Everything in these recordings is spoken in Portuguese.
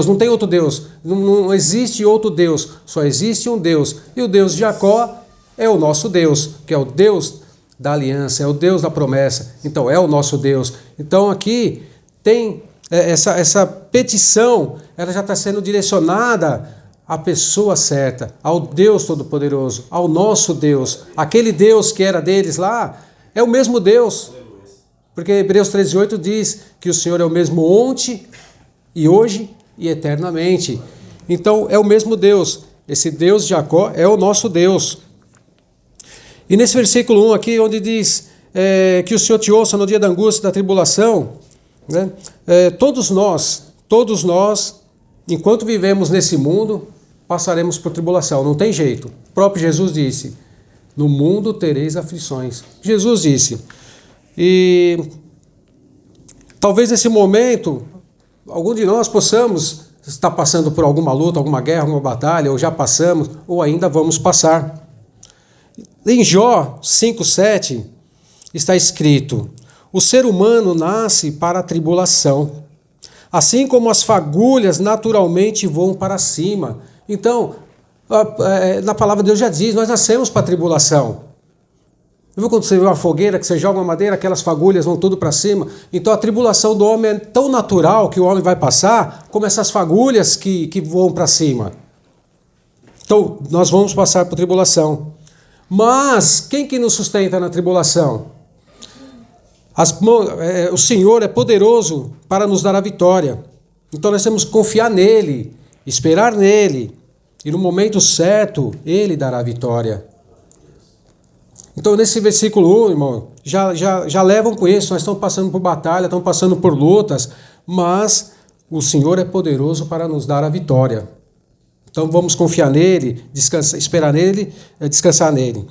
não tem outro Deus, não existe outro Deus, só existe um Deus. E o Deus de Jacó é o nosso Deus, que é o Deus da aliança, é o Deus da promessa. Então é o nosso Deus. Então aqui tem essa petição, ela já está sendo direcionada à pessoa certa, ao Deus Todo-Poderoso, ao nosso Deus. Aquele Deus que era deles lá é o mesmo Deus. Porque Hebreus 13:8 diz que o Senhor é o mesmo ontem e hoje e eternamente. Então é o mesmo Deus. Esse Deus de Jacó é o nosso Deus. E nesse versículo 1 aqui, onde diz que o Senhor te ouça no dia da angústia e da tribulação, né? Todos nós, enquanto vivemos nesse mundo, passaremos por tribulação, não tem jeito. O próprio Jesus disse, no mundo tereis aflições. Jesus disse. E talvez nesse momento, algum de nós possamos estar passando por alguma luta, alguma guerra, alguma batalha, ou já passamos, ou ainda vamos passar. Em Jó 5:7 está escrito, o ser humano nasce para a tribulação, assim como as fagulhas naturalmente voam para cima. Então, na palavra de Deus já diz, nós nascemos para a tribulação. Viu quando você vê uma fogueira, que você joga uma madeira, aquelas fagulhas vão tudo para cima? Então a tribulação do homem é tão natural que o homem vai passar, como essas fagulhas que voam para cima. Então nós vamos passar por tribulação. Mas quem que nos sustenta na tribulação? O Senhor é poderoso para nos dar a vitória. Então nós temos que confiar nele, esperar nele, e no momento certo ele dará a vitória. Então, nesse versículo 1, irmão, já levam com isso, nós estamos passando por batalha, estamos passando por lutas, mas o Senhor é poderoso para nos dar a vitória. Então, vamos confiar nele, esperar nele, descansar nele.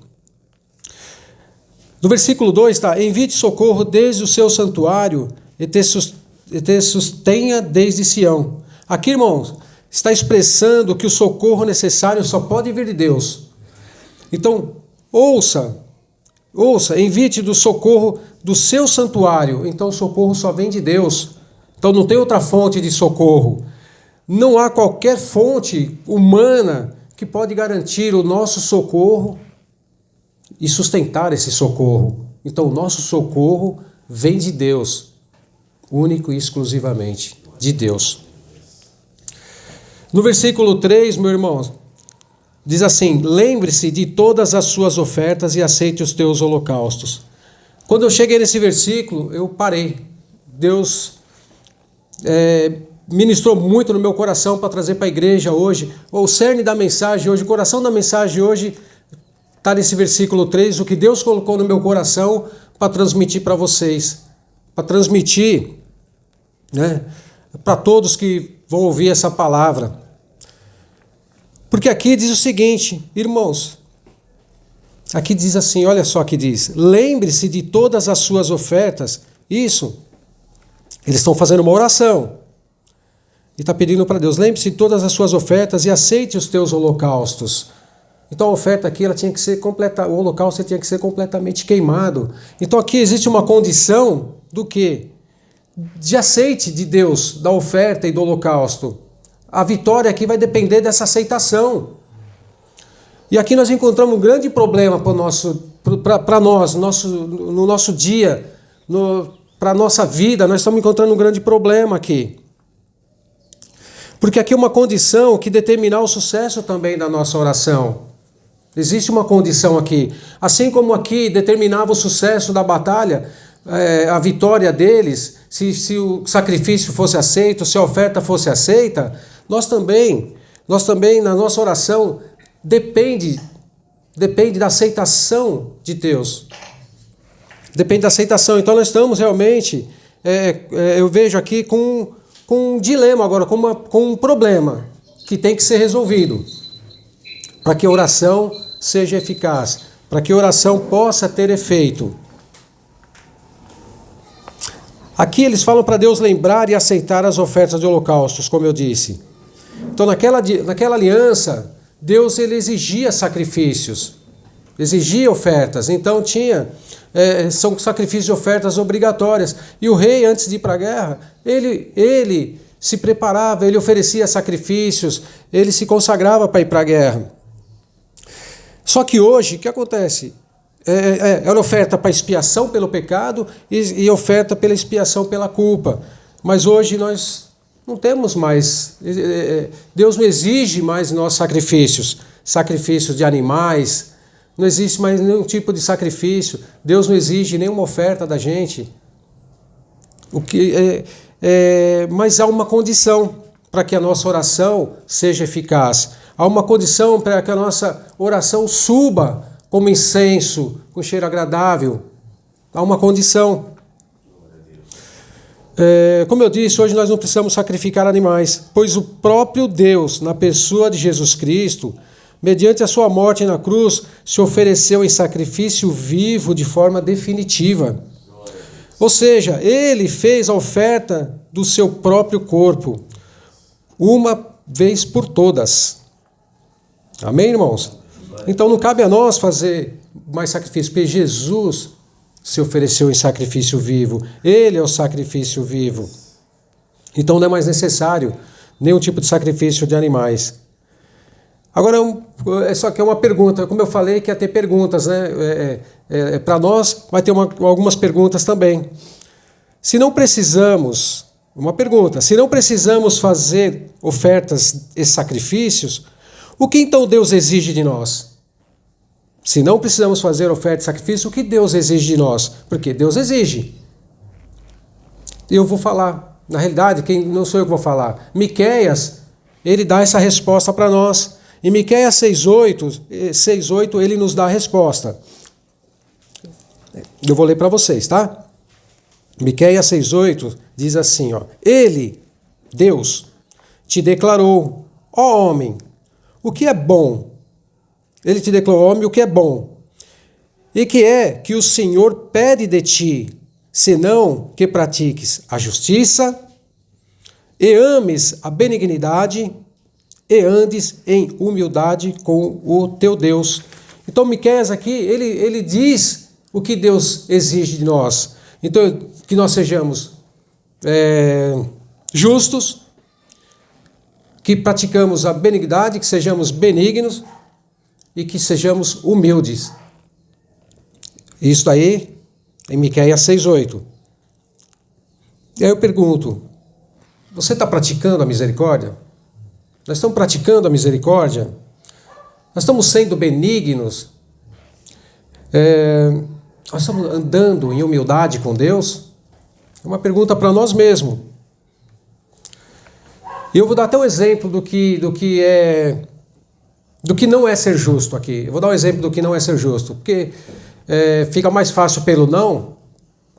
No versículo 2 está, envie socorro desde o seu santuário e te sustenha desde Sião. Aqui, irmãos, está expressando que o socorro necessário só pode vir de Deus. Então, ouça, envie do socorro do seu santuário. Então o socorro só vem de Deus. Então não tem outra fonte de socorro. Não há qualquer fonte humana que pode garantir o nosso socorro e sustentar esse socorro. Então o nosso socorro vem de Deus, único e exclusivamente de Deus. No versículo 3, meu irmão, diz assim, lembre-se de todas as suas ofertas e aceite os teus holocaustos. Quando eu cheguei nesse versículo, eu parei. Deus ministrou muito no meu coração para trazer para a igreja hoje. O cerne da mensagem hoje, o coração da mensagem hoje está nesse versículo 3, o que Deus colocou no meu coração para transmitir para vocês. Para transmitir, né, para todos que vão ouvir essa palavra. Porque aqui diz o seguinte, irmãos, aqui diz assim, olha só que diz, lembre-se de todas as suas ofertas, isso, eles estão fazendo uma oração, e está pedindo para Deus, lembre-se de todas as suas ofertas e aceite os teus holocaustos. Então a oferta aqui, ela tinha que ser completa, o holocausto tinha que ser completamente queimado. Então aqui existe uma condição do quê? De aceite de Deus, da oferta e do holocausto. A vitória aqui vai depender dessa aceitação. E aqui nós encontramos um grande problema para nós, no nosso dia, para a nossa vida, nós estamos encontrando um grande problema aqui. Porque aqui é uma condição que determinar o sucesso também da nossa oração. Existe uma condição aqui. Assim como aqui determinava o sucesso da batalha, a vitória deles, se o sacrifício fosse aceito, se a oferta fosse aceita, nós também, na nossa oração, depende da aceitação de Deus. Depende da aceitação. Então nós estamos realmente, eu vejo aqui com um dilema agora, com um problema que tem que ser resolvido. Para que a oração seja eficaz, para que a oração possa ter efeito. Aqui eles falam para Deus lembrar e aceitar as ofertas de holocaustos, como eu disse. Então naquela aliança, Deus ele exigia sacrifícios, exigia ofertas. Então são sacrifícios e ofertas obrigatórias. E o rei, antes de ir para a guerra, ele se preparava, ele oferecia sacrifícios, ele se consagrava para ir para a guerra. Só que hoje, o que acontece? Era oferta para expiação pelo pecado e oferta pela expiação pela culpa. Mas hoje nós não temos mais, Deus não exige mais nossos sacrifícios de animais, não existe mais nenhum tipo de sacrifício, Deus não exige nenhuma oferta da gente. Mas há uma condição para que a nossa oração seja eficaz. Há uma condição para que a nossa oração suba como incenso, com cheiro agradável. Há uma condição. Como eu disse, hoje nós não precisamos sacrificar animais, pois o próprio Deus, na pessoa de Jesus Cristo, mediante a sua morte na cruz, se ofereceu em sacrifício vivo de forma definitiva. Ou seja, ele fez a oferta do seu próprio corpo, uma vez por todas. Amém, irmãos? Então não cabe a nós fazer mais sacrifício, porque Jesus se ofereceu em sacrifício vivo. Ele é o sacrifício vivo. Então não é mais necessário nenhum tipo de sacrifício de animais. Agora, só que é uma pergunta. Como eu falei, que ia ter perguntas, né? Para nós, vai ter algumas perguntas também. Se não precisamos, uma pergunta, se não precisamos fazer ofertas e sacrifícios, o que então Deus exige de nós? Se não precisamos fazer oferta e sacrifício, o que Deus exige de nós? Porque Deus exige. Eu vou falar. Na realidade, não sou eu que vou falar. Miqueias, ele dá essa resposta para nós. Em Miqueias 6:8, ele nos dá a resposta. Eu vou ler para vocês, tá? Miqueias 6:8 diz assim, ó: Ele, Deus, te declarou, ó homem, o que é bom. Ele te declarou, homem, o que é bom. E que é que o Senhor pede de ti, senão que pratiques a justiça, e ames a benignidade, e andes em humildade com o teu Deus. Então Miqueias aqui, ele diz o que Deus exige de nós. Então, que nós sejamos justos, que praticamos a benignidade, que sejamos benignos e que sejamos humildes. Isso aí em Miqueias 6:8. E aí eu pergunto, você está praticando a misericórdia? Nós estamos praticando a misericórdia? Nós estamos sendo benignos? Nós estamos andando em humildade com Deus? É uma pergunta para nós mesmos. E eu vou dar até um exemplo do que não é ser justo aqui. Eu vou dar um exemplo do que não é ser justo, porque fica mais fácil pelo não,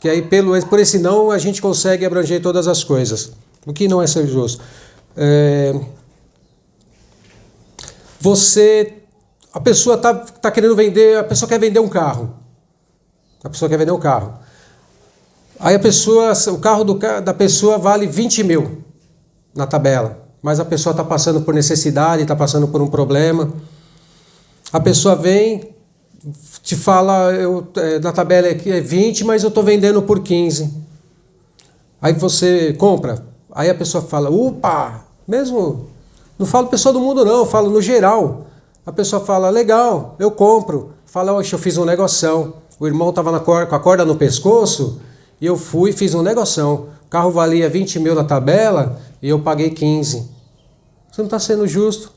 que aí por esse não a gente consegue abranger todas as coisas. O que não é ser justo? A pessoa tá querendo vender, a pessoa quer vender um carro. A pessoa quer vender um carro. Aí o carro da pessoa vale 20 mil na tabela. Mas a pessoa está passando por necessidade, está passando por um problema. A pessoa vem, te fala, na tabela aqui é 20, mas eu estou vendendo por 15. Aí você compra. Aí a pessoa fala, opa, mesmo... Não falo pessoa do mundo não, eu falo no geral. A pessoa fala, legal, eu compro. Fala, oxe, eu fiz um negoção. O irmão estava com a corda no pescoço e eu fui e fiz um negoção. O carro valia 20 mil na tabela e eu paguei 15. Você não está sendo justo.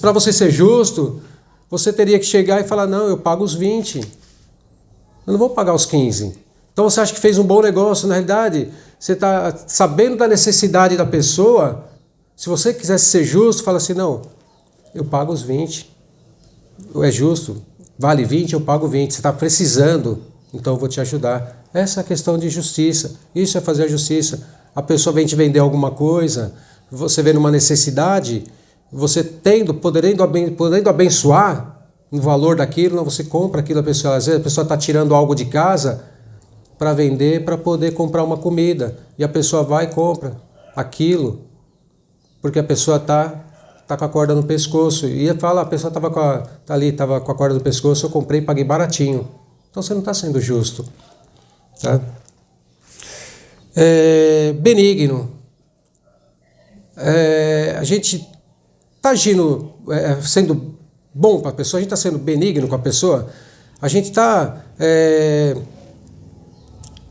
Para você ser justo, você teria que chegar e falar, não, eu pago os 20. Eu não vou pagar os 15. Então você acha que fez um bom negócio. Na realidade, você está sabendo da necessidade da pessoa. Se você quisesse ser justo, fala assim, não, eu pago os 20. É justo, vale 20, eu pago 20. Você está precisando, então eu vou te ajudar. Essa é a questão de justiça. Isso é fazer a justiça. A pessoa vem te vender alguma coisa, você vê numa necessidade, você podendo abençoar no valor daquilo, não, você compra aquilo, às vezes a pessoa está tirando algo de casa para vender, para poder comprar uma comida. E a pessoa vai e compra aquilo, porque a pessoa tá com a corda no pescoço. E fala, a pessoa estava com a corda no pescoço, eu comprei e paguei baratinho. Então você não está sendo justo. Tá? Benigno. a gente está agindo, sendo bom para a pessoa, a gente está sendo benigno com a pessoa, a gente está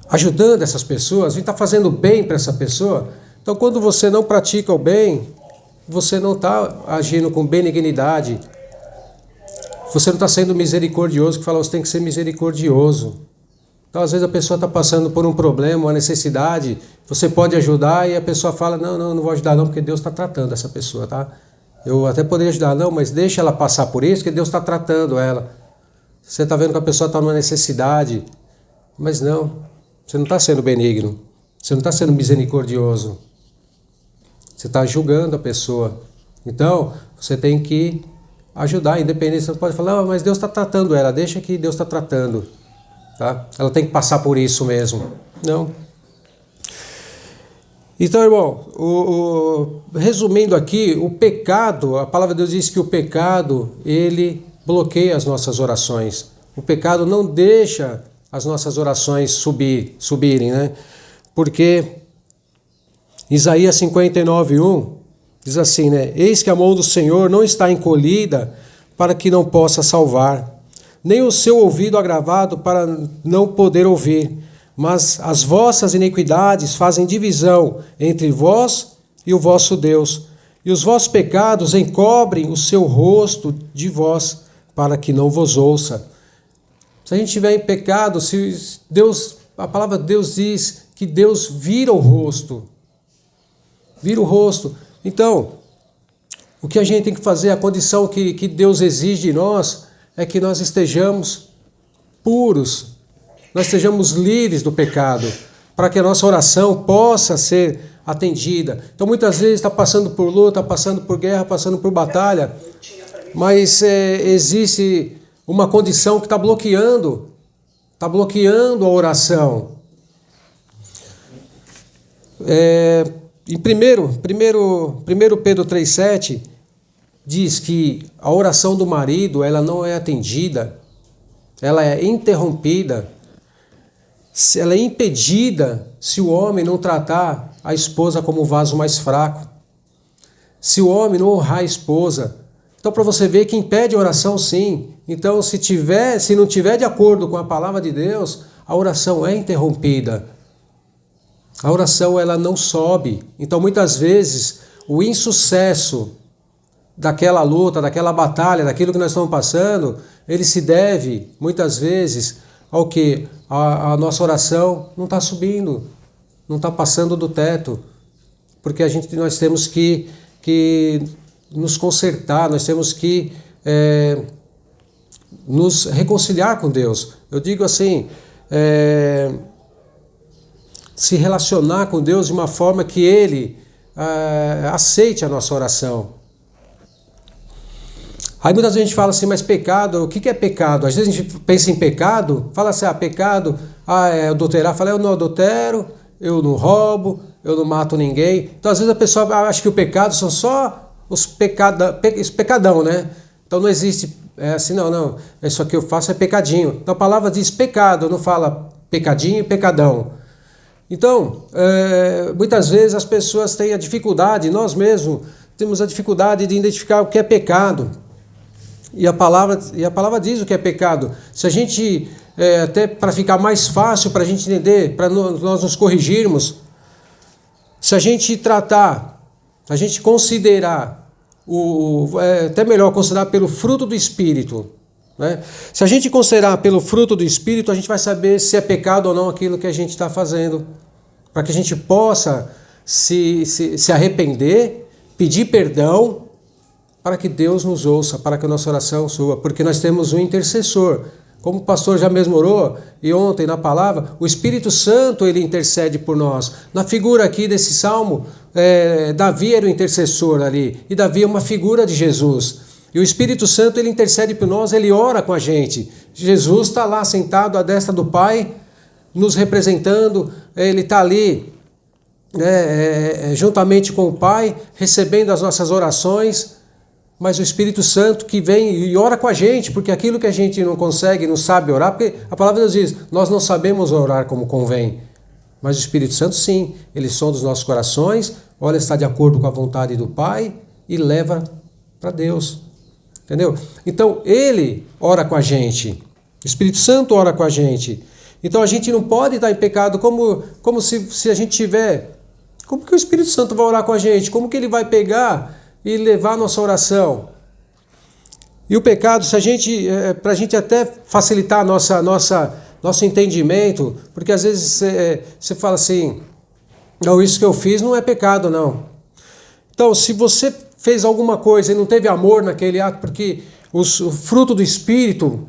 ajudando essas pessoas, a gente está fazendo bem para essa pessoa. Então, quando você não pratica o bem, você não está agindo com benignidade, você não está sendo misericordioso, que fala, você tem que ser misericordioso. Então, às vezes a pessoa está passando por um problema, uma necessidade, você pode ajudar e a pessoa fala, não vou ajudar não, porque Deus está tratando essa pessoa, tá? Eu até poderia ajudar, não, mas deixa ela passar por isso, que Deus está tratando ela. Você está vendo que a pessoa está numa necessidade, mas não, você não está sendo benigno, você não está sendo misericordioso, você está julgando a pessoa. Então, você tem que ajudar, independente, você não pode falar, mas Deus está tratando ela, deixa que Deus está tratando. Tá? Ela tem que passar por isso mesmo. Não. Então, irmão, resumindo aqui, o pecado, a palavra de Deus diz que o pecado, ele bloqueia as nossas orações. O pecado não deixa as nossas orações subirem, né? Porque Isaías 59:1 diz assim, né? Eis que a mão do Senhor não está encolhida para que não possa salvar, nem o seu ouvido agravado para não poder ouvir, mas as vossas iniquidades fazem divisão entre vós e o vosso Deus, e os vossos pecados encobrem o seu rosto de vós, para que não vos ouça. Se a gente estiver em pecado, se Deus, a palavra de Deus diz que Deus vira o rosto. Vira o rosto. Então, o que a gente tem que fazer, a condição que Deus exige de nós, é que nós estejamos puros, nós estejamos livres do pecado, para que a nossa oração possa ser atendida. Então, muitas vezes está passando por luta, passando por guerra, passando por batalha, mas existe uma condição que está bloqueando a oração. Em 1 Pedro 3,7 diz que a oração do marido ela não é atendida, ela é interrompida, ela é impedida se o homem não tratar a esposa como o vaso mais fraco, se o homem não honrar a esposa. Então, para você ver que impede a oração, sim. Então, se não tiver de acordo com a palavra de Deus, a oração é interrompida. A oração ela não sobe. Então, muitas vezes, o insucesso daquela luta, daquela batalha, daquilo que nós estamos passando, ele se deve, muitas vezes, ao que? A nossa oração não está subindo, não está passando do teto, porque nós temos que nos consertar, nós temos que nos reconciliar com Deus. Eu digo assim, se relacionar com Deus de uma forma que Ele aceite a nossa oração. Aí muitas vezes a gente fala assim, mas pecado, o que é pecado? Às vezes a gente pensa em pecado, fala assim, pecado, é adulterar. Fala, eu não adultero, eu não roubo, eu não mato ninguém. Então às vezes a pessoa acha que o pecado são só os pecadão, né? Então não existe, assim, não, isso aqui eu faço é pecadinho. Então a palavra diz pecado, não fala pecadinho e pecadão. Então, muitas vezes as pessoas têm a dificuldade, nós mesmos temos a dificuldade de identificar o que é pecado. E a palavra diz o que é pecado. Se a gente, até para ficar mais fácil para a gente entender, para nós nos corrigirmos, se a gente tratar, se a gente considerar, até melhor considerar pelo fruto do Espírito, né? Se a gente considerar pelo fruto do Espírito, a gente vai saber se é pecado ou não aquilo que a gente está fazendo, para que a gente possa se arrepender, pedir perdão, para que Deus nos ouça, para que a nossa oração suba, porque nós temos um intercessor. Como o pastor já mesmo orou, e ontem na palavra, o Espírito Santo ele intercede por nós. Na figura aqui desse salmo, Davi era o intercessor ali, e Davi é uma figura de Jesus. E o Espírito Santo ele intercede por nós, ele ora com a gente. Jesus está lá sentado à destra do Pai, nos representando, ele está ali juntamente com o Pai, recebendo as nossas orações, mas o Espírito Santo que vem e ora com a gente, porque aquilo que a gente não consegue, não sabe orar, porque a palavra de Deus diz, nós não sabemos orar como convém, mas o Espírito Santo sim, ele sonda os nossos corações, olha se está de acordo com a vontade do Pai e leva para Deus. Entendeu? Então, Ele ora com a gente. O Espírito Santo ora com a gente. Então, a gente não pode estar em pecado como se a gente tiver... Como que o Espírito Santo vai orar com a gente? Como que ele vai pegar e levar a nossa oração? E o pecado, se a gente, para a gente até facilitar nosso entendimento, porque às vezes você fala assim, não, isso que eu fiz não é pecado, não. Então, se você fez alguma coisa e não teve amor naquele ato, porque o fruto do Espírito,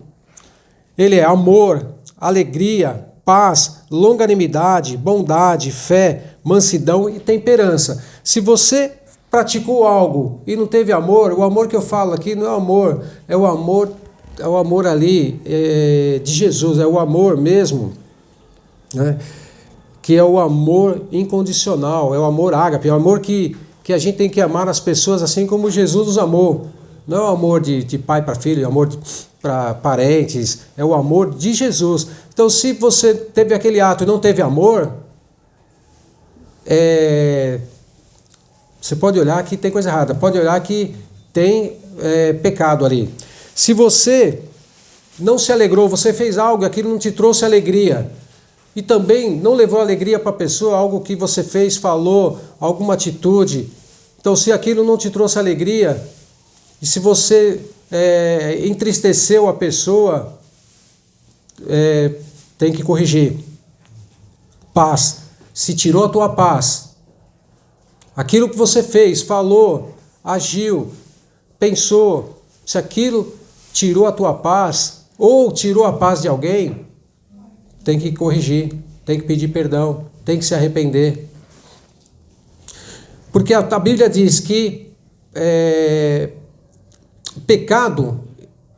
ele é amor, alegria, paz, longanimidade, bondade, fé, mansidão e temperança. Se você praticou algo e não teve amor, o amor que eu falo aqui não é amor, é o amor ali de Jesus, é o amor mesmo, né? Que é o amor incondicional, é o amor ágape, é o amor que a gente tem que amar as pessoas assim como Jesus nos amou. Não é o amor de pai para filho, é o amor para parentes, é o amor de Jesus. Então, se você teve aquele ato e não teve amor, você pode olhar que tem coisa errada, pode olhar que tem pecado ali. Se você não se alegrou, você fez algo e aquilo não te trouxe alegria, e também não levou alegria para a pessoa, algo que você fez, falou, alguma atitude, então se aquilo não te trouxe alegria, e se você entristeceu a pessoa, tem que corrigir. Paz. Se tirou a tua paz, aquilo que você fez, falou, agiu, pensou, se aquilo tirou a tua paz, ou tirou a paz de alguém, tem que corrigir, tem que pedir perdão, tem que se arrepender. Porque a Bíblia diz que pecado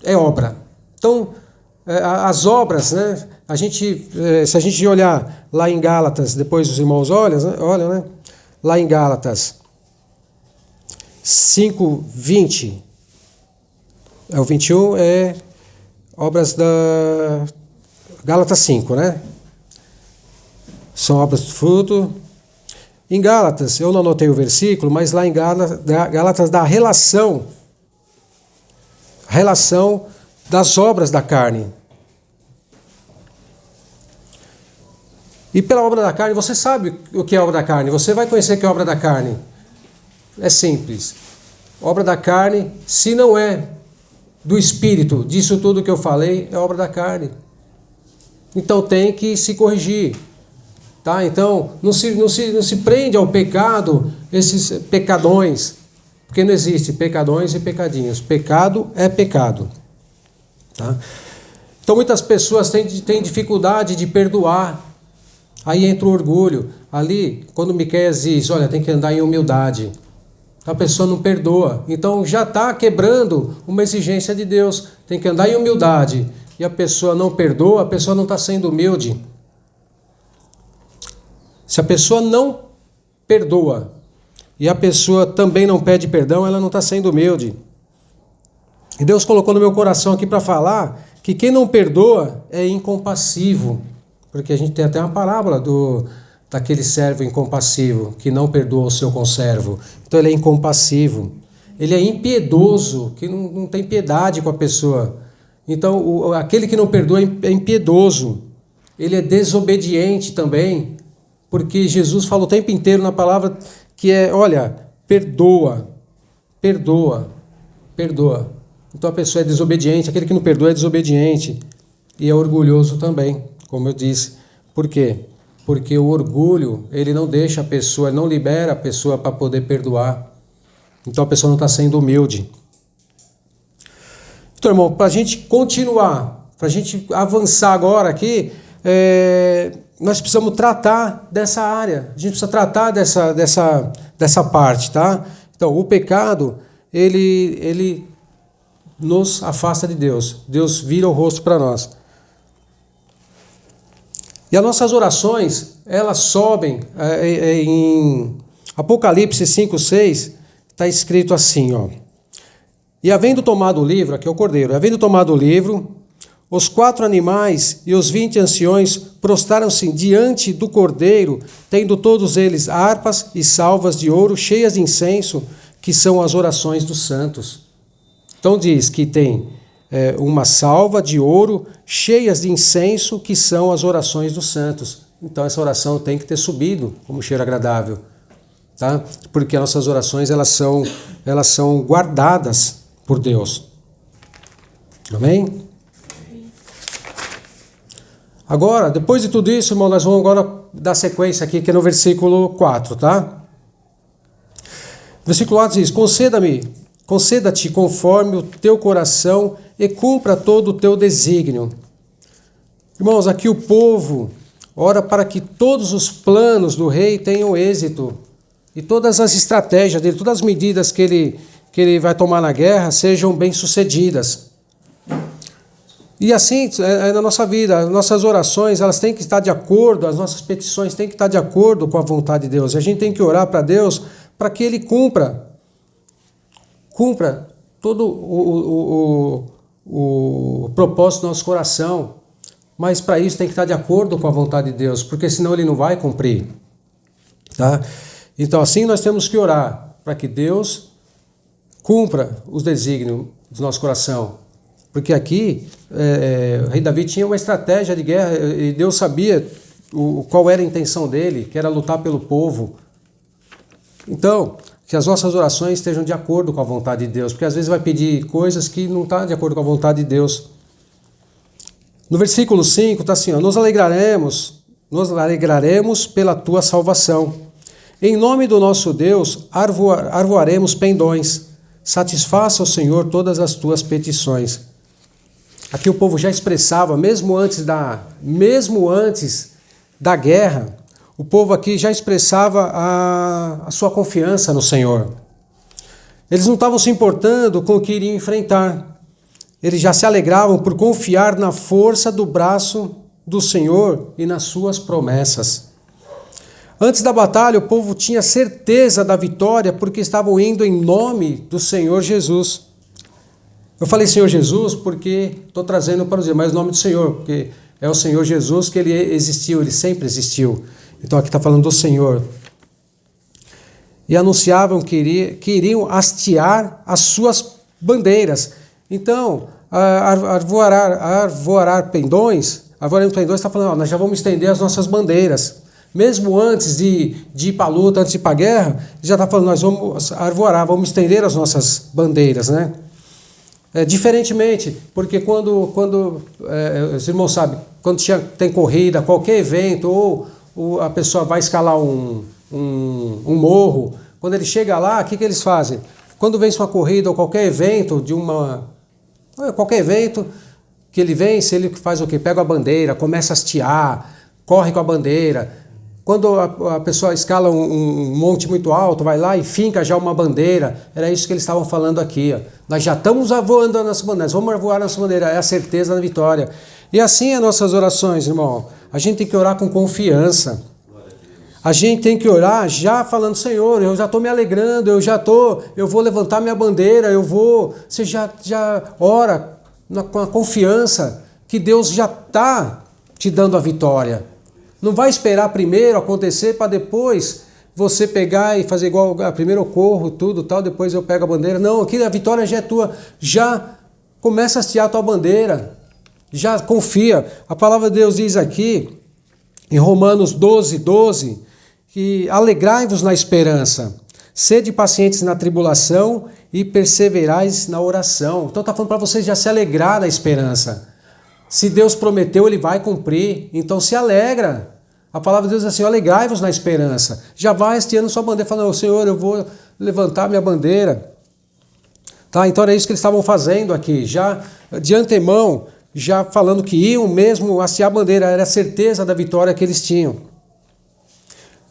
é obra. Então, as obras, né? Se a gente olhar lá em Gálatas, depois os irmãos olham, né? Lá em Gálatas 5:20, o 21 é obras da Gálatas 5, né? São obras do fruto. Em Gálatas, eu não anotei o versículo, mas lá em Gálatas dá a relação das obras da carne. E pela obra da carne, você sabe o que é obra da carne, você vai conhecer o que é obra da carne. É simples. Obra da carne, se não é do Espírito, disso tudo que eu falei, é obra da carne. Então tem que se corrigir. Tá? Então não se prende ao pecado, esses pecadões, porque não existe pecadões e pecadinhos. Pecado é pecado. Tá? Então muitas pessoas têm dificuldade de perdoar. Aí entra o orgulho. Ali, quando Miqueias diz, olha, tem que andar em humildade. A pessoa não perdoa. Então já está quebrando uma exigência de Deus. Tem que andar em humildade. E a pessoa não perdoa, a pessoa não está sendo humilde. Se a pessoa não perdoa e a pessoa também não pede perdão, ela não está sendo humilde. E Deus colocou no meu coração aqui para falar que quem não perdoa é incompassivo. Porque a gente tem até uma parábola daquele servo incompassivo, que não perdoa o seu conservo. Então ele é incompassivo. Ele é impiedoso, que não tem piedade com a pessoa. Então aquele que não perdoa é impiedoso. Ele é desobediente também, porque Jesus fala o tempo inteiro na palavra que olha, perdoa, perdoa, perdoa. Então a pessoa é desobediente, aquele que não perdoa é desobediente e é orgulhoso também, como eu disse. Por quê? Porque o orgulho, ele não deixa a pessoa, não libera a pessoa para poder perdoar. Então a pessoa não está sendo humilde. Então, irmão, para a gente continuar, para a gente avançar agora aqui, nós precisamos tratar dessa área. A gente precisa tratar dessa parte, tá? Então, o pecado, ele nos afasta de Deus. Deus vira o rosto para nós. E as nossas orações, elas sobem em Apocalipse 5:6, está escrito assim, ó. E havendo tomado o livro, aqui é o Cordeiro, havendo tomado o livro, Os 4 animais e os 20 anciões prostraram-se diante do Cordeiro, tendo todos eles harpas e salvas de ouro cheias de incenso, que são as orações dos santos. Então diz que tem uma salva de ouro cheias de incenso, que são as orações dos santos. Então essa oração tem que ter subido como cheiro agradável, tá? Porque as nossas orações elas são guardadas por Deus. Amém? Agora, depois de tudo isso, irmão, nós vamos agora dar sequência aqui, que é no versículo 4, tá? Versículo 4 diz: conceda-te conforme o teu coração e cumpra todo o teu desígnio. Irmãos, aqui o povo ora para que todos os planos do rei tenham êxito e todas as estratégias dele, todas as medidas que ele vai tomar na guerra sejam bem-sucedidas. E assim é na nossa vida, as nossas orações elas têm que estar de acordo, as nossas petições têm que estar de acordo com a vontade de Deus. E a gente tem que orar para Deus para que Ele cumpra todo o propósito do nosso coração. Mas para isso tem que estar de acordo com a vontade de Deus, porque senão Ele não vai cumprir. Tá? Então assim nós temos que orar para que Deus cumpra os desígnios do nosso coração. Porque aqui o rei Davi tinha uma estratégia de guerra e Deus sabia qual era a intenção dele, que era lutar pelo povo. Então, que as nossas orações estejam de acordo com a vontade de Deus, porque às vezes vai pedir coisas que não estão de acordo com a vontade de Deus. No versículo 5 está assim, ó, nos alegraremos pela tua salvação. Em nome do nosso Deus, arvoaremos pendões. Satisfaça o Senhor todas as tuas petições. Aqui o povo já expressava, mesmo antes da guerra, o povo aqui já expressava a sua confiança no Senhor. Eles não estavam se importando com o que iriam enfrentar. Eles já se alegravam por confiar na força do braço do Senhor e nas suas promessas. Antes da batalha, o povo tinha certeza da vitória porque estavam indo em nome do Senhor Jesus. Eu falei Senhor Jesus porque estou trazendo para dizer, mas o nome do Senhor, porque é o Senhor Jesus que Ele existiu, Ele sempre existiu. Então aqui está falando do Senhor. E anunciavam que iriam hastear as suas bandeiras. Então, arvorar pendões está falando, nós já vamos estender as nossas bandeiras. Mesmo antes de ir para a luta, antes de ir para a guerra, já está falando, nós vamos arvorar, vamos estender as nossas bandeiras, né? Diferentemente, porque quando os irmãos sabem, quando tem corrida, qualquer evento, ou a pessoa vai escalar um morro, quando ele chega lá, o que eles fazem? Quando vence uma corrida ou qualquer evento, qualquer evento que ele vence, ele faz o quê? Pega a bandeira, começa a hastear, corre com a bandeira. Quando a pessoa escala um monte muito alto, vai lá e finca já uma bandeira. Era isso que eles estavam falando aqui. Ó. Nós já estamos voando a nossa bandeira, vamos voar a nossa bandeira, é a certeza da vitória. E assim as nossas orações, irmão. A gente tem que orar com confiança. A gente tem que orar já falando, Senhor, eu já estou me alegrando, eu vou levantar minha bandeira, Você já ora com a confiança que Deus já está te dando a vitória. Não vai esperar primeiro acontecer para depois você pegar e fazer igual, primeiro eu corro, tudo, tal, depois eu pego a bandeira. Não, aqui a vitória já é tua. Já começa a hastear a tua bandeira. Já confia. A palavra de Deus diz aqui, em Romanos 12, que alegrai-vos na esperança, sede pacientes na tribulação e perseverais na oração. Então está falando para você já se alegrar na esperança. Se Deus prometeu, Ele vai cumprir. Então se alegra. A palavra de Deus diz assim, alegrai-vos na esperança. Já vai hasteando sua bandeira, falando, Senhor, eu vou levantar minha bandeira. Tá? Então era isso que eles estavam fazendo aqui. Já de antemão, já falando que iam mesmo hastear a bandeira. Era a certeza da vitória que eles tinham.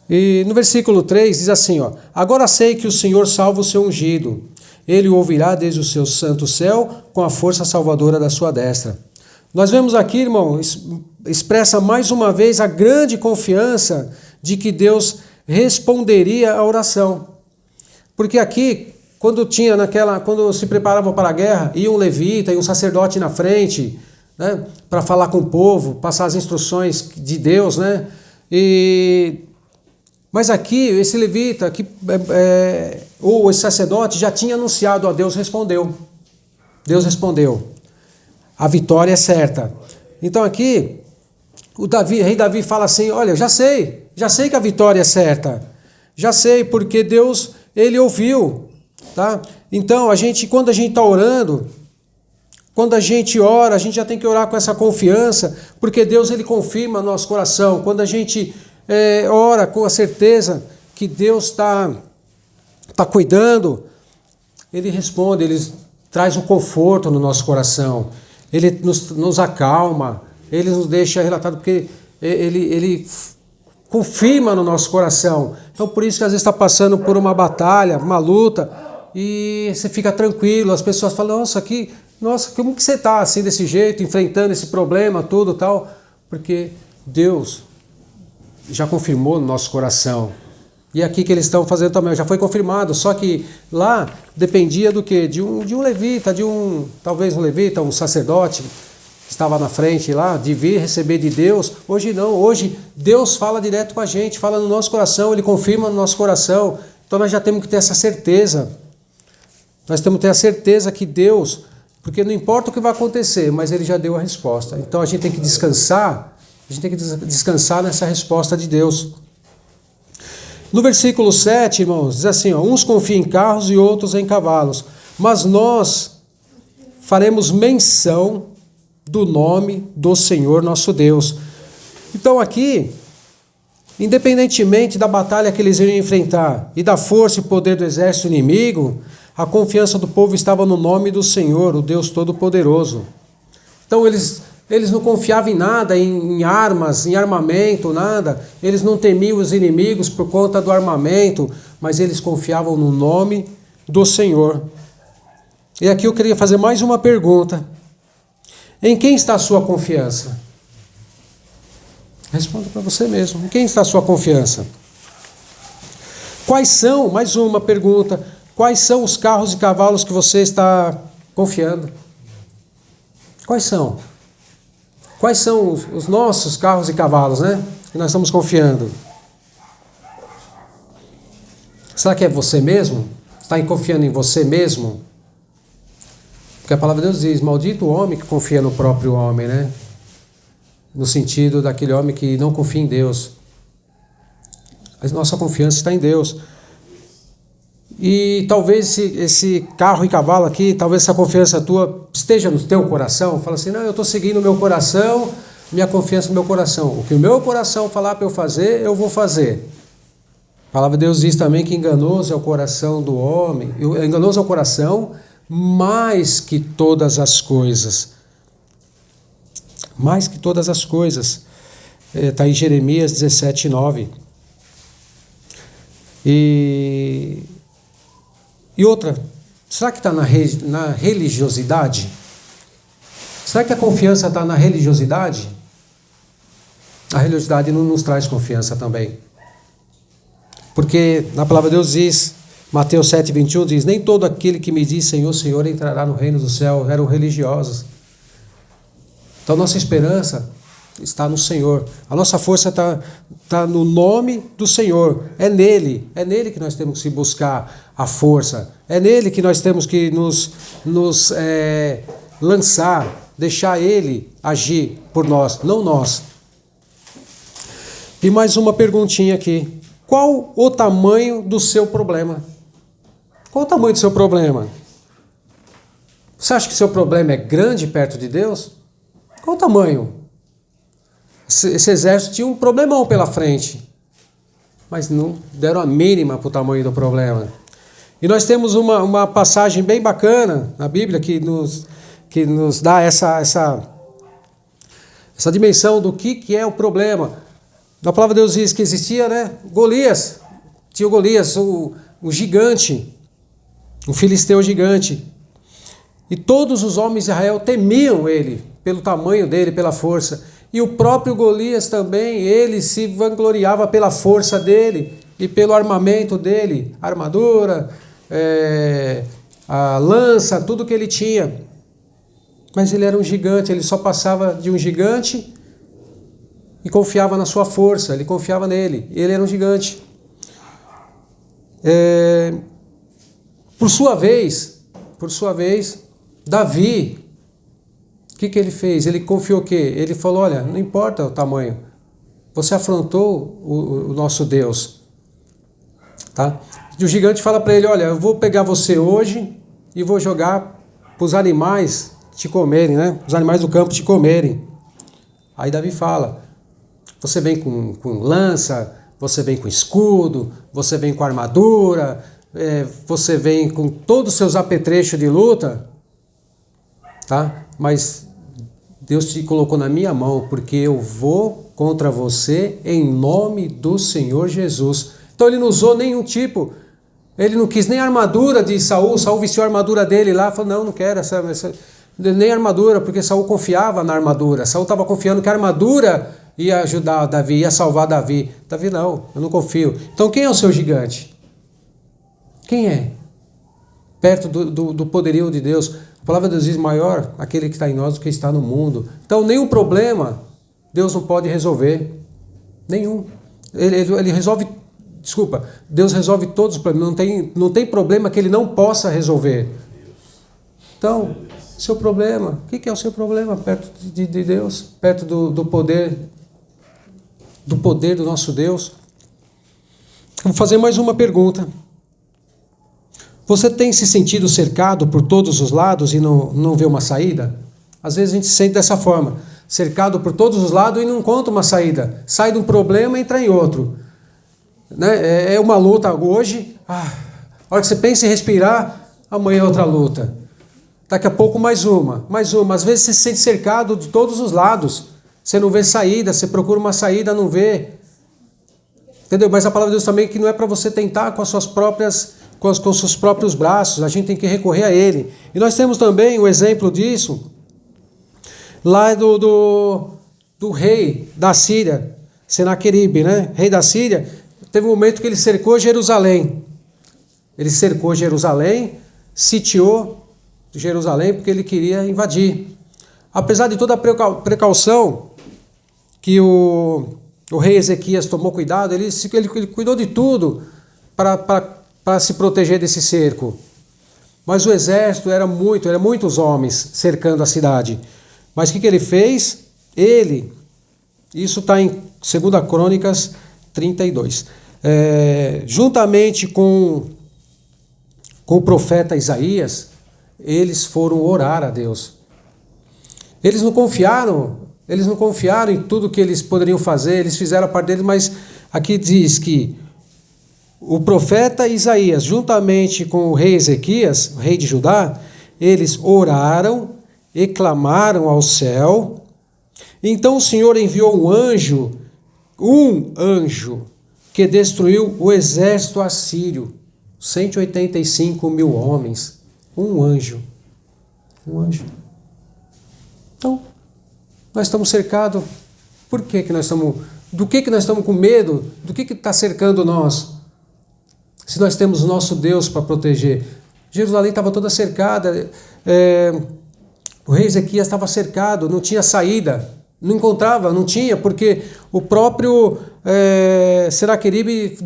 E no versículo 3 diz assim, ó, agora sei que o Senhor salva o seu ungido. Ele o ouvirá desde o seu santo céu com a força salvadora da sua destra. Nós vemos aqui, irmão, expressa mais uma vez a grande confiança de que Deus responderia à oração. Porque aqui, quando se preparavam para a guerra, ia um levita e um sacerdote na frente, né, para falar com o povo, passar as instruções de Deus, né? Mas aqui, esse levita, ou esse sacerdote, já tinha anunciado a Deus, respondeu. Deus respondeu. A vitória é certa. Então aqui, o rei Davi fala assim, olha, já sei que a vitória é certa. Já sei, porque Deus, ele ouviu, tá? Então, quando a gente está orando, quando a gente ora, a gente já tem que orar com essa confiança, porque Deus, ele confirma no nosso coração. Quando a gente ora com a certeza que Deus está cuidando, ele responde, ele traz um conforto no nosso coração, ele nos acalma, ele nos deixa relatado, porque ele confirma no nosso coração. Então, por isso que às vezes está passando por uma batalha, uma luta, e você fica tranquilo, as pessoas falam, nossa, como que você está assim, desse jeito, enfrentando esse problema, tudo tal? Porque Deus já confirmou no nosso coração. E aqui que eles estão fazendo também, já foi confirmado, só que lá dependia do quê? De um levita, talvez um levita, um sacerdote, que estava na frente lá, de vir receber de Deus. Hoje não, hoje Deus fala direto com a gente, fala no nosso coração, ele confirma no nosso coração. Então nós já temos que ter essa certeza. Nós temos que ter a certeza que Deus, porque não importa o que vai acontecer, mas ele já deu a resposta. Então a gente tem que descansar, nessa resposta de Deus. No versículo 7, irmãos, diz assim, uns confiam em carros e outros em cavalos, mas nós faremos menção do nome do Senhor nosso Deus. Então aqui, independentemente da batalha que eles iriam enfrentar e da força e poder do exército inimigo, a confiança do povo estava no nome do Senhor, o Deus Todo-Poderoso. Então eles não confiavam em nada, em armas, em armamento, nada. Eles não temiam os inimigos por conta do armamento, mas eles confiavam no nome do Senhor. E aqui eu queria fazer mais uma pergunta. Em quem está a sua confiança? Responda para você mesmo. Em quem está a sua confiança? Quais são, mais uma pergunta, quais são os carros e cavalos que você está confiando? Quais são? Quais são os nossos carros e cavalos, né? Que nós estamos confiando. Será que é você mesmo? Está confiando em você mesmo? Porque a palavra de Deus diz, maldito o homem que confia no próprio homem, né? No sentido daquele homem que não confia em Deus. A nossa confiança está em Deus. E talvez esse carro e cavalo aqui, talvez essa confiança tua esteja no teu coração. Fala assim, não, eu estou seguindo o meu coração, minha confiança no meu coração. O que o meu coração falar para eu fazer, eu vou fazer. A palavra de Deus diz também que enganoso é o coração do homem. Enganoso é o coração mais que todas as coisas. Mais que todas as coisas. Está em Jeremias 17, 9. E outra, será que está na religiosidade? Será que a confiança está na religiosidade? A religiosidade não nos traz confiança também. Porque na palavra de Deus diz, Mateus 7, 21 diz, nem todo aquele que me diz Senhor, Senhor entrará no reino do céu. Eram religiosos. Então nossa esperança está no Senhor. A nossa força está no nome do Senhor. É nele que nós temos que buscar a força. É nele que nós temos que nos lançar, deixar ele agir por nós, não nós. E mais uma perguntinha aqui. Qual o tamanho do seu problema? Qual o tamanho do seu problema? Você acha que seu problema é grande perto de Deus? Qual o tamanho? Esse exército tinha um problemão pela frente, mas não deram a mínima para o tamanho do problema. E nós temos uma passagem bem bacana na Bíblia que nos dá essa dimensão do que é o problema. Na palavra de Deus diz que existia, né, Golias, tinha o Golias, o gigante, o filisteu gigante. E todos os homens de Israel temiam ele, pelo tamanho dele, pela força. E o próprio Golias também, ele se vangloriava pela força dele e pelo armamento dele, a armadura, a lança, tudo que ele tinha. Mas ele era um gigante, ele só passava de um gigante e confiava na sua força, ele confiava nele, ele era um gigante. Por sua vez, Davi, o que ele fez? Ele confiou o quê? Ele falou, olha, não importa o tamanho, você afrontou o nosso Deus. Tá? E o gigante fala para ele, olha, eu vou pegar você hoje e vou jogar para os animais te comerem, né? Os animais do campo te comerem. Aí Davi fala, você vem com lança, você vem com escudo, você vem com armadura, você vem com todos os seus apetrechos de luta, tá? Mas Deus te colocou na minha mão, porque eu vou contra você em nome do Senhor Jesus. Então ele não usou nenhum tipo, ele não quis nem a armadura de Saul vestiu a armadura dele lá, falou, não quero nem armadura, porque Saul confiava na armadura, Saul estava confiando que a armadura ia ajudar Davi, ia salvar Davi. Davi, não, eu não confio. Então quem é o seu gigante? Quem é? Perto do poderio de Deus. A palavra de Deus diz, maior aquele que está em nós do que está no mundo. Então nenhum problema Deus não pode resolver. Nenhum. Ele resolve, Deus resolve todos os problemas. Não tem problema que ele não possa resolver. Então, seu problema, o que é o seu problema perto de Deus? Perto do poder do nosso Deus? Vou fazer mais uma pergunta. Você tem se sentido cercado por todos os lados e não vê uma saída? Às vezes a gente se sente dessa forma, cercado por todos os lados e não encontra uma saída. Sai de um problema e entra em outro. Né? É uma luta hoje, a hora que você pensa em respirar, amanhã é outra luta. Daqui a pouco mais uma. Às vezes você se sente cercado de todos os lados. Você não vê saída, você procura uma saída, não vê. Entendeu? Mas a palavra de Deus também é que não é para você tentar com os seus próprios braços. A gente tem que recorrer a Ele. E nós temos também o exemplo disso lá do rei da Síria, Senaqueribe, né? Rei da Síria. Teve um momento que ele cercou Jerusalém. Ele cercou Jerusalém, sitiou Jerusalém porque ele queria invadir. Apesar de toda a precaução que o rei Ezequias tomou cuidado, ele cuidou de tudo para se proteger desse cerco. Mas o exército eram muitos homens cercando a cidade. Mas o que ele fez? Isso está em 2 Crônicas 32. Juntamente com o profeta Isaías, eles foram orar a Deus. Eles não confiaram em tudo que eles poderiam fazer, eles fizeram a parte deles, mas aqui diz que o profeta Isaías, juntamente com o rei Ezequias, o rei de Judá, eles oraram e clamaram ao céu. Então o Senhor enviou um anjo, que destruiu o exército assírio, 185.000 homens. Um anjo. Então, nós estamos cercados. Por que nós estamos... Do que nós estamos com medo? Do que está cercando nós? Se nós temos o nosso Deus para proteger. Jerusalém estava toda cercada. O rei Ezequias estava cercado, não tinha saída. Não tinha, porque o próprio Senaqueribe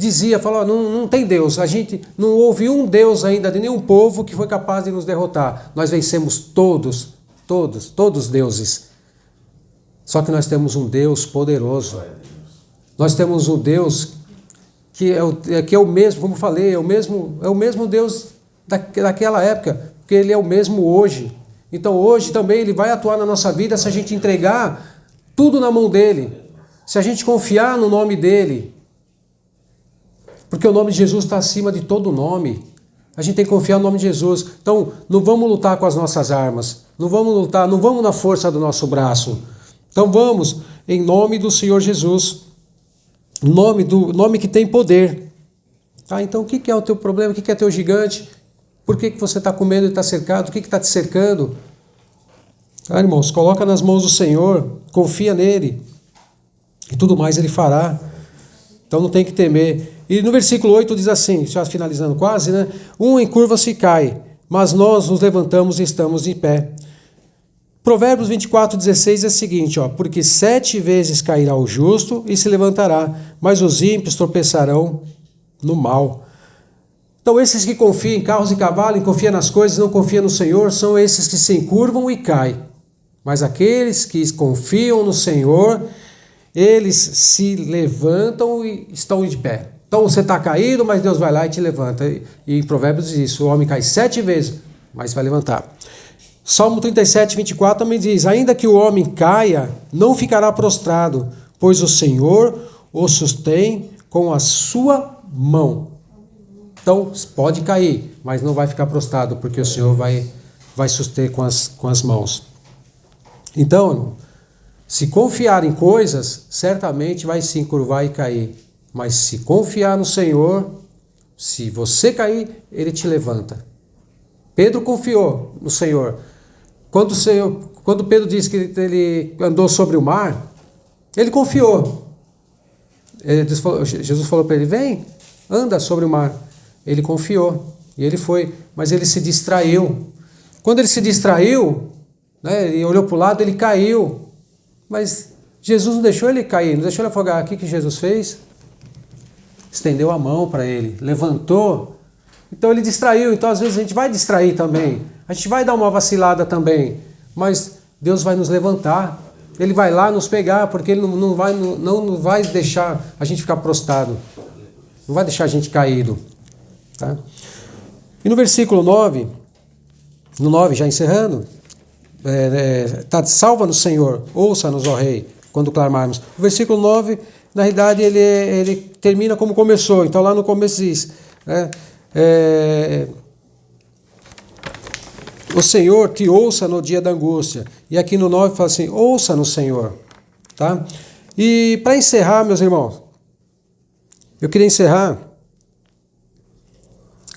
falou, não tem Deus, a gente não houve um Deus ainda de nenhum povo que foi capaz de nos derrotar. Nós vencemos todos os deuses. Só que nós temos um Deus poderoso. Nós temos um Deus que é o mesmo, como falei, é o mesmo Deus daquela época, porque Ele é o mesmo hoje. Então hoje também Ele vai atuar na nossa vida se a gente entregar tudo na mão dEle, se a gente confiar no nome dEle, porque o nome de Jesus está acima de todo nome. A gente tem que confiar no nome de Jesus. Então não vamos lutar com as nossas armas, não vamos na força do nosso braço. Então vamos em nome do Senhor Jesus, nome que tem poder. Então o que é o teu problema? O que é teu gigante? Por que você está com medo de estar cercado? O que está te cercando? Irmãos, coloca nas mãos do Senhor, confia nele, e tudo mais Ele fará. Então não tem que temer. E no versículo 8 diz assim, já finalizando quase, né? Encurva-se e cai, mas nós nos levantamos e estamos de pé. Provérbios 24:16 é o seguinte, ó, porque 7 vezes cairá o justo e se levantará, mas os ímpios tropeçarão no mal. Então esses que confiam em carros e cavalos, confiam nas coisas, não confiam no Senhor, são esses que se encurvam e caem. Mas aqueles que confiam no Senhor, eles se levantam e estão de pé. Então você está caído, mas Deus vai lá e te levanta. E em Provérbios diz isso, o homem cai 7 vezes, mas vai levantar. Salmo 37:24 também diz, ainda que o homem caia, não ficará prostrado, pois o Senhor o sustém com a sua mão. Então pode cair, mas não vai ficar prostrado, porque o Senhor vai suster com as mãos. Então, irmão, se confiar em coisas, certamente vai se encurvar e cair. Mas se confiar no Senhor, se você cair, Ele te levanta. Pedro confiou no Senhor. Quando Pedro disse que ele andou sobre o mar, ele confiou. Jesus falou para ele, vem, anda sobre o mar. Ele confiou e ele foi, mas ele se distraiu. Quando ele se distraiu, né, ele olhou para o lado, ele caiu. Mas Jesus não deixou ele cair, não deixou ele afogar. O que Jesus fez? Estendeu a mão para ele, levantou. Então ele distraiu. Então às vezes a gente vai distrair também. A gente vai dar uma vacilada também. Mas Deus vai nos levantar. Ele vai lá nos pegar, porque Ele não vai deixar a gente ficar prostrado. Não vai deixar a gente caído. Tá? E no versículo 9, no 9 já encerrando, salva-nos, Senhor, ouça-nos, ó Rei, quando clamarmos. O versículo 9, na realidade, ele termina como começou. Então lá no começo diz, o Senhor te ouça no dia da angústia. E aqui no 9 fala assim, ouça-nos, Senhor. Tá? E para encerrar, meus irmãos, eu queria encerrar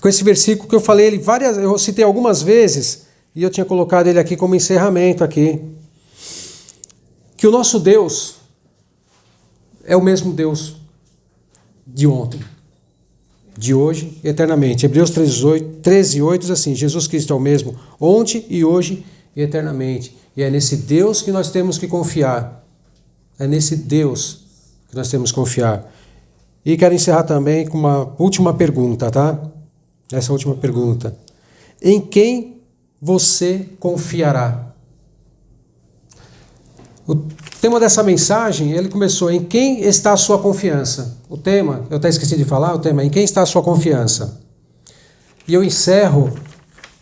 com esse versículo que eu falei, eu citei algumas vezes, e eu tinha colocado ele aqui como encerramento aqui. Que o nosso Deus é o mesmo Deus de ontem, de hoje e eternamente. Hebreus 13:8 diz assim, Jesus Cristo é o mesmo ontem e hoje e eternamente. E é nesse Deus que nós temos que confiar. É nesse Deus que nós temos que confiar. E quero encerrar também com uma última pergunta, tá? Essa última pergunta. Em quem você confiará? O tema dessa mensagem, ele começou, em quem está a sua confiança? O tema, eu até esqueci de falar, o tema é, em quem está a sua confiança? E eu encerro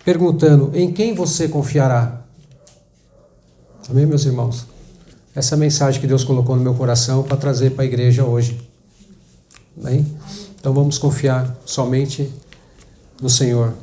perguntando, em quem você confiará? Amém, meus irmãos? Essa é a mensagem que Deus colocou no meu coração para trazer para a igreja hoje. Amém? Então vamos confiar somente no Senhor.